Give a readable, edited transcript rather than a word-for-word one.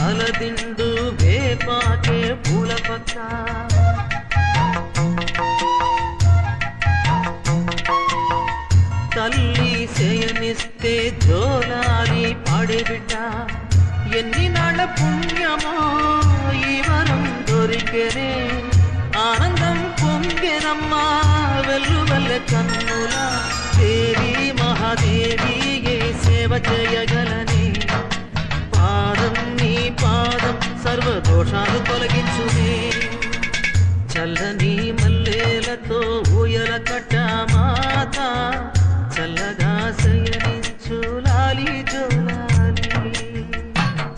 పాలదిండు వేపాకే పూల పక్క తల్లి చేయనిస్తే జోలాలి పాడే బిడ్డ ఎన్ని నాళ్ళ పుణ్యమో ఈ వరం దొరికెనే ఆనందం పొంగెనమ్మా వెల్లువెల్ల కన్నుల దేవి మహాదేవి ఏ సేవ చేయగలని పాదం నీ పాదం సర్వదోషాలు తొలగించునే చల్లని మల్లెలతో ఊయల కట్ట మాత చల్లగా